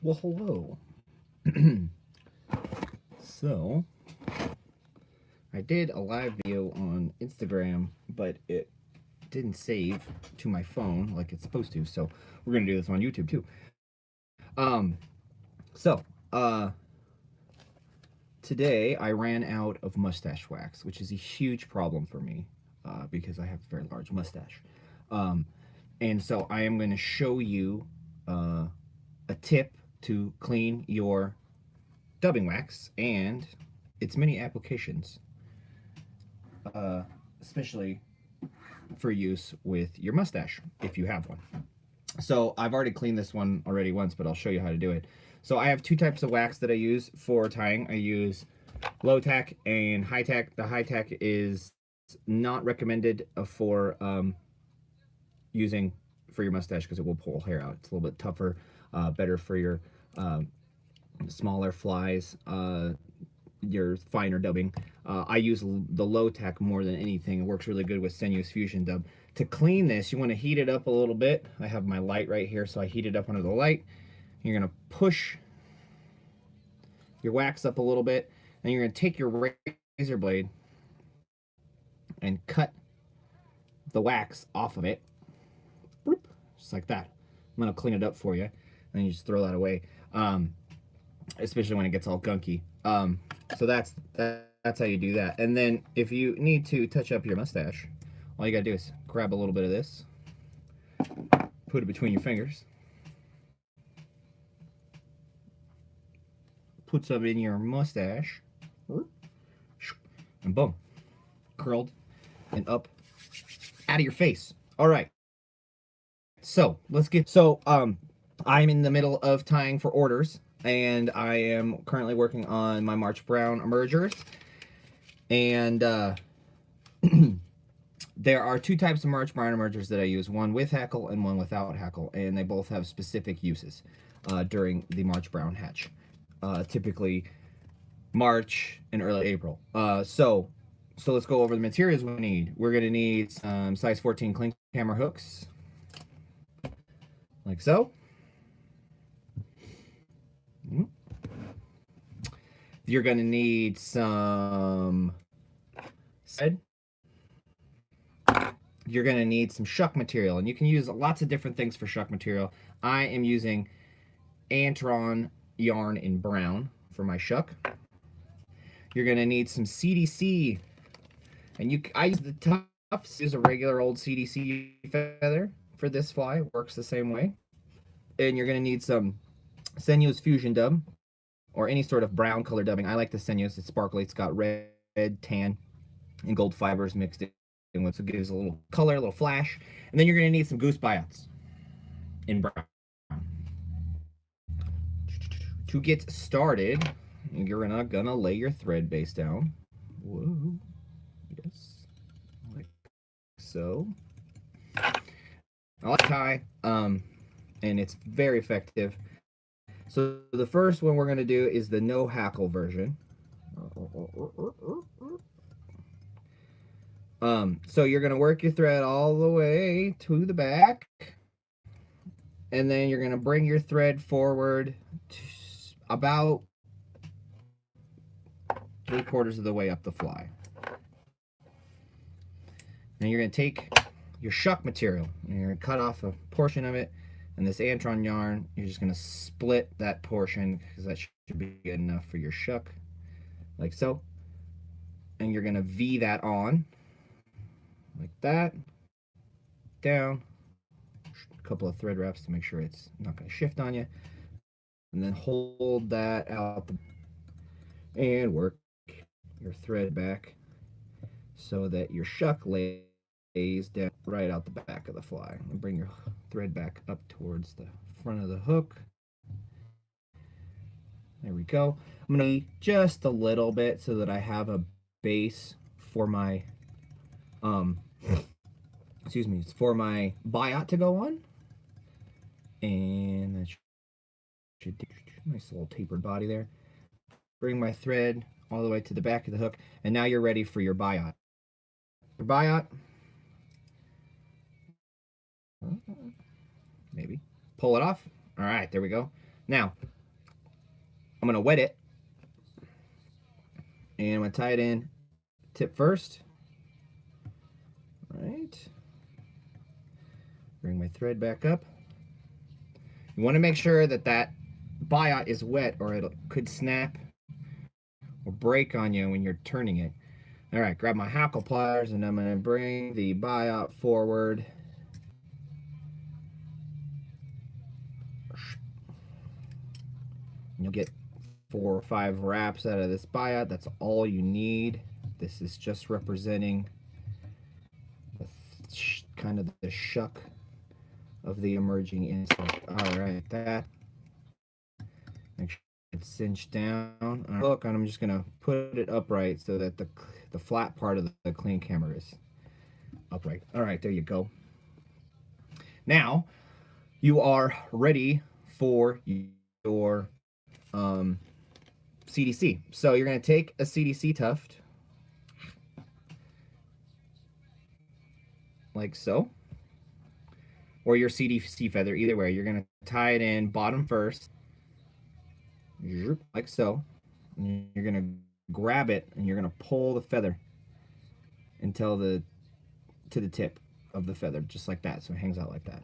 Well, hello. So, I did a live video on Instagram, but it didn't save to my phone like it's supposed to. So, we're going to do this on YouTube too. Um, so, today I ran out of mustache wax, which is a huge problem for me because I have a very large mustache. Um, and so, I am going to show you a tip to clean your dubbing wax and its many applications, especially for use with your mustache if you have one. So I've already cleaned this one already once, but I'll show you how to do it. So I have two types of wax that I use for tying. I use low tack and high tack. The high tack is not recommended for using for your mustache because it will pull hair out. It's a little bit tougher, better for your smaller flies, your finer dubbing. I use the low tack more than anything. It works really good with Sinuous Fusion Dub. To clean this, you want to heat it up a little bit. I have my light right here, so I heat it up under the light. You're going to push your wax up a little bit, and you're going to take your razor blade and cut the wax off of it. Boop, just like that. I'm going to clean it up for you, and you just throw that away, especially when it gets all gunky. So that's how you do that. And then if you need to touch up your mustache, all you gotta do is grab a little bit of this, put it between your fingers, put some in your mustache, and boom, curled and up out of your face. All right. So let's get. So I'm in the middle of tying for orders, and I am currently working on my March Brown emergers. And there are two types of March Brown emergers that I use, one with hackle and one without hackle, and they both have specific uses during the March Brown hatch, typically March and early April. So let's go over the materials we need. We're going to need some size 14 clink hammer hooks, like so. You're going to need some thread. You're going to need some shuck material, and you can use lots of different things for shuck material. I am using Antron yarn in brown for my shuck. You're going to need some CDC, and I use the Tufts, use a regular old CDC feather for this fly. Works the same way. And you're going to need some Sinuous Fusion Dub, or any sort of brown color dubbing. I like the Sinuous. It's sparkly. It's got red, tan, and gold fibers mixed in with, so it gives a little color, a little flash. And then you're going to need some goose buyouts in brown. To get started, you're gonna lay your thread base down. Whoa. Yes. Like so. I like tie, and it's very effective. So the first one we're gonna do is the no hackle version. So you're gonna work your thread all the way to the back, and then you're gonna bring your thread forward to about 3/4 of the way up the fly. And you're gonna take your shuck material and you're gonna cut off a portion of it, and this Antron yarn, you're just gonna split that portion because that should be good enough for your shuck, like so. And you're gonna V that on, like that, down, a couple of thread wraps to make sure it's not gonna shift on you, and then hold that out and work your thread back so that your shuck lays down right out the back of the fly. And bring your thread back up towards the front of the hook. There we go. I'm going to just a little bit so that I have a base for my for my buyout to go on. And that should do. Nice little tapered body there. Bring my thread all the way to the back of the hook, and now you're ready for your buyout. Your buyout, maybe pull it off. All right, there we go. Now I'm gonna wet it, and I'm gonna tie it in tip first. All right. Bring my thread back up. You want to make sure that that biot is wet, or it could snap or break on you when you're turning it. All right, grab my hackle pliers, and I'm going to bring the biot forward. You'll get 4 or 5 wraps out of this biot. That's all you need. This is just representing the kind of the shuck of the emerging insect. All right, that. Make sure it's cinched down. Look, and I'm just gonna put it upright so that the flat part of the clean camera is upright. All right, there you go. Now you are ready for your CDC. So you're gonna take a CDC tuft, like so, or your CDC feather. Either way, you're gonna tie it in bottom first, like so. And you're gonna grab it and you're gonna pull the feather until to the tip of the feather, just like that, so it hangs out like that.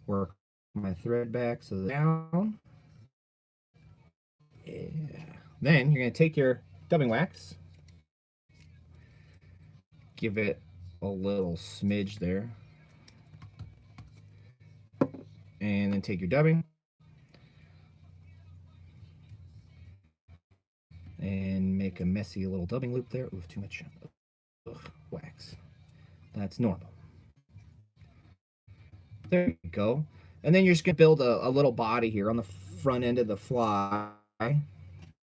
Work my thread back so down. Yeah. Then you're gonna take your dubbing wax, give it a little smidge there, and then take your dubbing and make a messy little dubbing loop there. Ooh, too much wax. That's normal. There you go. And then you're just going to build a little body here on the front end of the fly.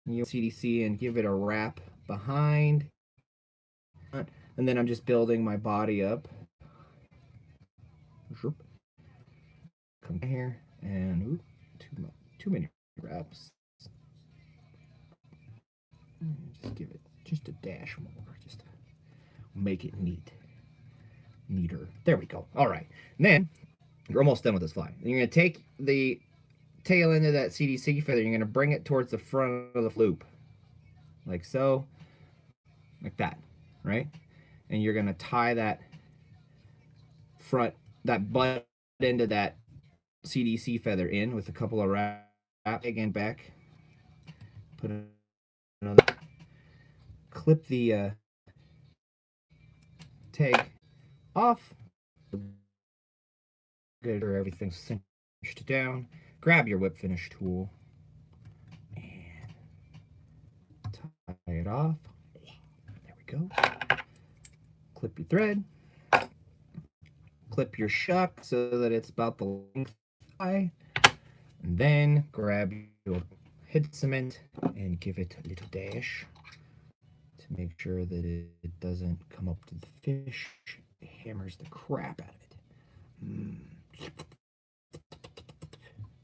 You'll CDC and give it a wrap behind. And then I'm just building my body up. Come here and ooh, too many wraps. Just give it just a dash more, just to make it neater. There we go. All right. And then you're almost done with this fly. And you're going to take the tail end of that CDC feather, you're going to bring it towards the front of the loop, like so, like that, right? And you're going to tie that butt end of that CDC feather in with a couple of wraps. Again, back. Put another. Clip the tag off. Good, or everything's cinched down. Grab your whip finish tool and tie it off. There we go. Clip your thread. Clip your shuck so that it's about the length of the eye. And then grab your head cement and give it a little dash to make sure that it doesn't come up to the fish. It hammers the crap out of it.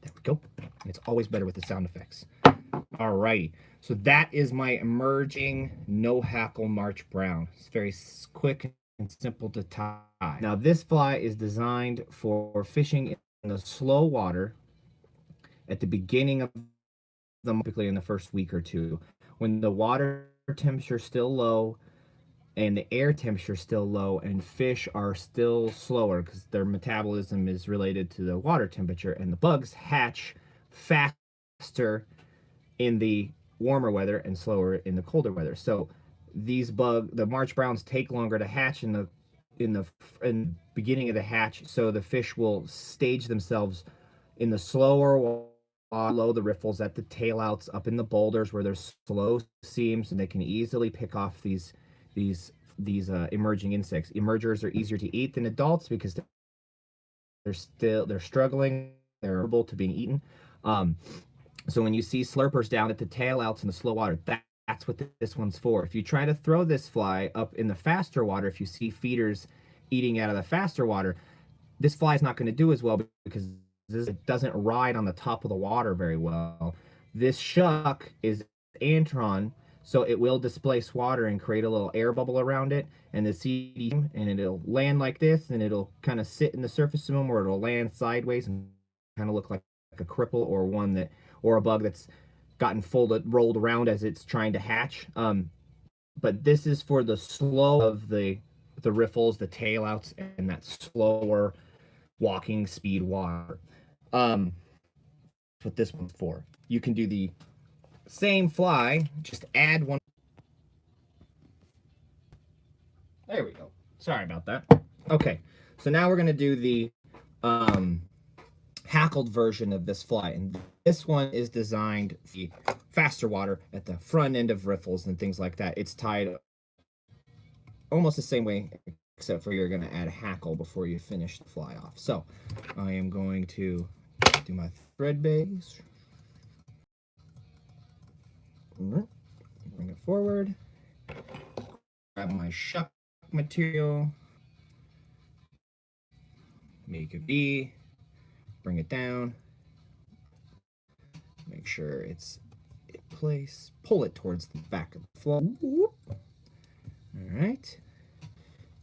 There we go. And it's always better with the sound effects. Alrighty. So that is my emerging no hackle March brown. It's very quick and simple to tie. Now this fly is designed for fishing in the slow water at the beginning of typically in the first week or two, when the water temperature is still low and the air temperature is still low and fish are still slower because their metabolism is related to the water temperature, and the bugs hatch faster in the warmer weather and slower in the colder weather. So these the March browns take longer to hatch in the beginning of the hatch, so the fish will stage themselves in the slower below the riffles at the tail outs up in the boulders where there's slow seams, and they can easily pick off these emerging insects. Emergers are easier to eat than adults because they're struggling, they're vulnerable to being eaten. So when you see slurpers down at the tail outs in the slow water, that's what this one's for. If you try to throw this fly up in the faster water, if you see feeders eating out of the faster water, this fly is not going to do as well because it doesn't ride on the top of the water very well. This shuck is antron, so it will displace water and create a little air bubble around it, and the CD, and it'll land like this, and it'll kind of sit in the surface of them, or it'll land sideways and kind of look like a cripple, or a bug that's gotten folded, rolled around as it's trying to hatch. But this is for the slow of the riffles, the tail outs, and that slower walking speed water. What this one's for. You can do the same fly, just add one. There we go. Sorry about that. Okay, so now we're gonna do the hackled version of this fly, and this one is designed for the faster water at the front end of riffles and things like that. It's tied almost the same way, except for you're gonna add a hackle before you finish the fly off. So I am going to do my thread base. Bring it forward. Grab my shuck material. Make a V. Bring it down. Make sure it's in place. Pull it towards the back of the flow. All right.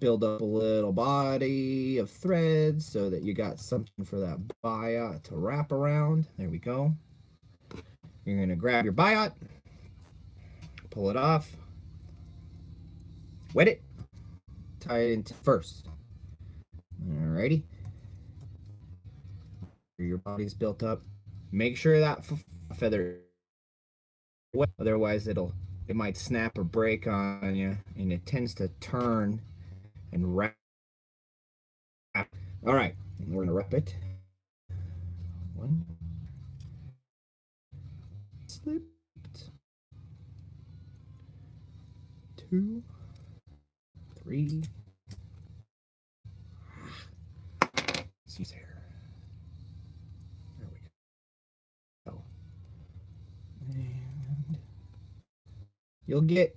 Build up a little body of threads so that you got something for that biot to wrap around. There we go. You're going to grab your biot, pull it off, wet it, tie it into first. Alrighty. Your body's built up. Make sure that feather, otherwise it might snap or break on you, and it tends to turn and wrap. All right, we're gonna wrap it. One, slipped. Two, three. See here. There we go. And you'll get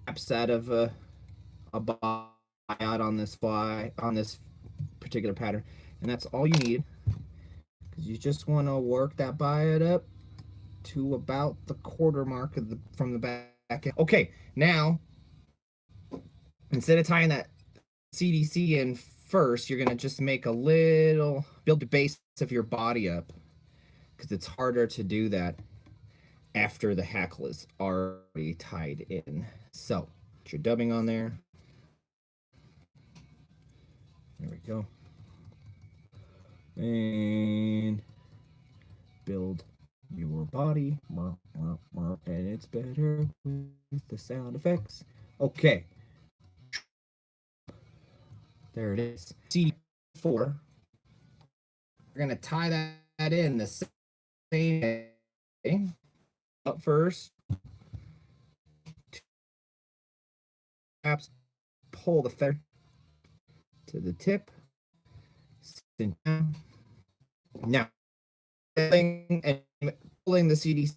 wraps out of a biot on this fly, on this particular pattern, and that's all you need, because you just want to work that biot up to about the quarter mark of from the back end. Okay, now instead of tying that CDC in first, you're gonna just make a little, build the base of your body up, because it's harder to do that after the hackle is already tied in. So put your dubbing on there. There we go. And build your body. And it's better with the sound effects. Okay. There it is. C4. We're going to tie that in the same way. Up first. Pull the feather to the tip. Now, and pulling the CD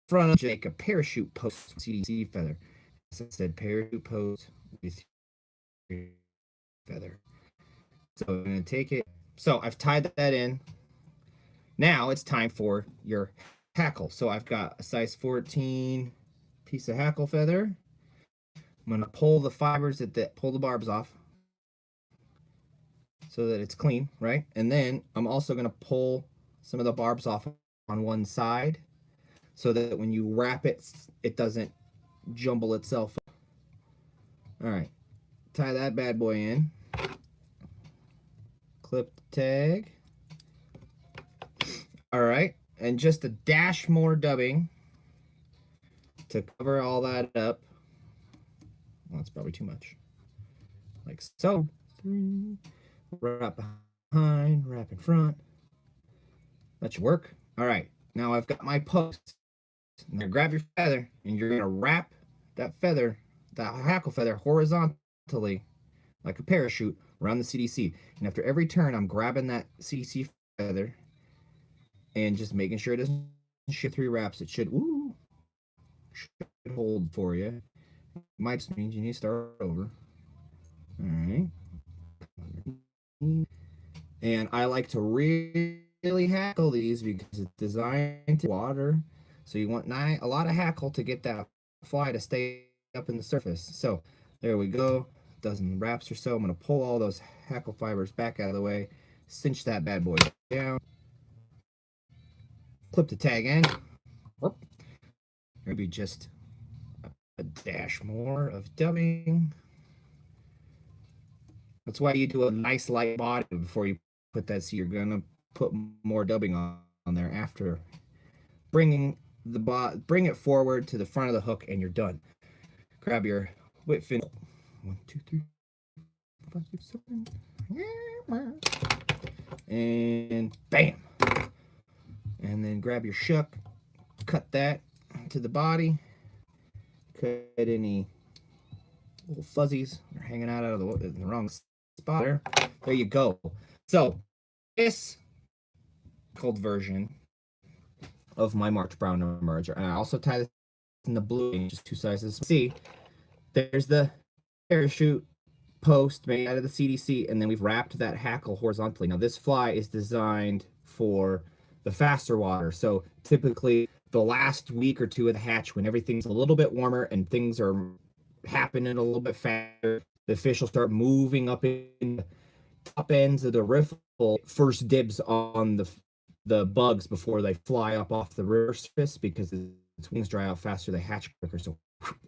front of make a parachute post CDC feather. As I said, parachute post with feather. So I'm going to take it. So I've tied that in. Now it's time for your hackle. So I've got a size 14 piece of hackle feather. I'm going to pull the fibers pull the barbs off so that it's clean, right? And then I'm also going to pull some of the barbs off on one side so that when you wrap it, it doesn't jumble itself up. All right, tie that bad boy in. Clip the tag. All right, and just a dash more dubbing to cover all that up. Well, that's probably too much. Like so. Wrap behind, wrap in front. That should work. All right, now I've got my post. Now grab your feather, and you're gonna wrap that feather, that hackle feather, horizontally, like a parachute, around the CDC. And after every turn, I'm grabbing that CDC feather and just making sure it doesn't shift 3 wraps. It should hold for you. Might just mean you need to start over. All right. And I like to really hackle these because it's designed to water. So you want a lot of hackle to get that fly to stay up in the surface. So there we go. Dozen wraps or so. I'm going to pull all those hackle fibers back out of the way. Cinch that bad boy down. clip the tag end. Maybe just a dash more of dubbing. That's why you do a nice light body before you put that. So you're gonna put more dubbing on there after bring it forward to the front of the hook, and you're done. Grab your whip fin. 1, 2, 3, 4, 5, 6, 7. And bam. And then grab your shuck, cut that to the body, cut any little fuzzies that are hanging out of the wrong spot there. There you go. So this cold version of my March Brown emerger, and I also tie this in the blue, just 2 sizes. See, there's the parachute post made out of the CDC, and then we've wrapped that hackle horizontally. Now this fly is designed for the faster water, so typically the last week or 2 of the hatch, when everything's a little bit warmer and things are happening a little bit faster, the fish will start moving up in the top ends of the riffle. First dibs on the bugs before they fly up off the river surface, because its wings dry out faster, they hatch quicker, so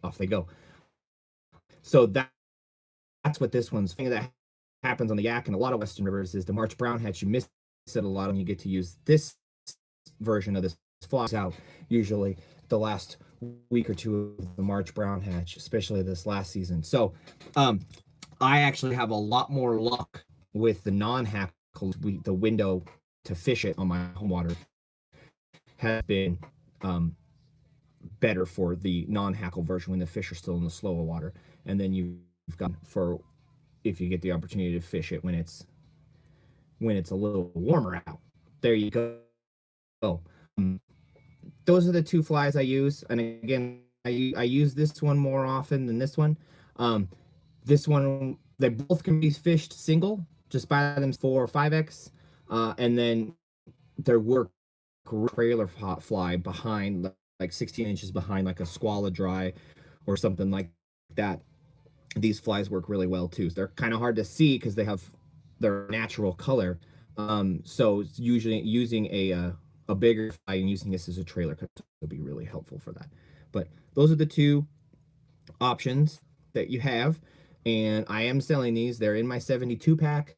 off they go. So that's what this one's thing that happens on the Yak and a lot of Western rivers is the March Brown hatch. You miss it a lot, and you get to use this version of this fly out usually the last week or 2 of the March Brown hatch, especially this last season. So I actually have a lot more luck with the non-hackle. The window to fish it on my home water has been better for the non-hackle version when the fish are still in the slower water, and then you've got for if you get the opportunity to fish it when it's a little warmer out. There you go. Those are the 2 flies I use, and again, I use this one more often than this one. This one, they both can be fished single, just buy them 4 or 5X, and then there work trailer fly behind, like 16 inches behind, like a squala dry or something like that. These flies work really well too. So they're kind of hard to see because they have their natural color. So it's usually using a bigger fly and using this as a trailer will be really helpful for that. But those are the 2 options that you have, and I am selling these. They're in my 72 pack.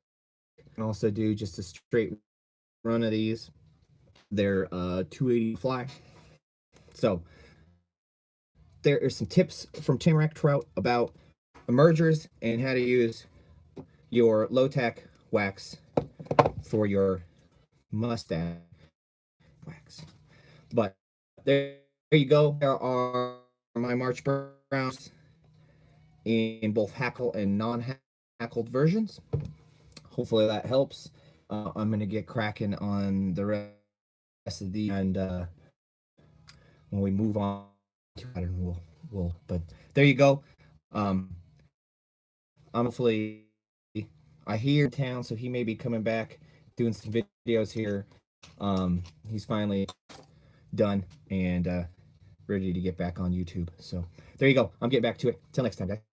I can also do just a straight run of these. They're 280 fly. So there are some tips from Tamarack Trout about emergers and how to use your low-tack wax for your mustache wax. But there you go. There are my March Browns in both hackle and non-hackled versions. Hopefully that helps. I'm going to get cracking on the rest of the, and when we move on to pattern, we'll but there you go. Hopefully I hear in town, so he may be coming back doing some videos here. He's finally done and ready to get back on YouTube. So there you go. I'm getting back to it. Till next time, guys.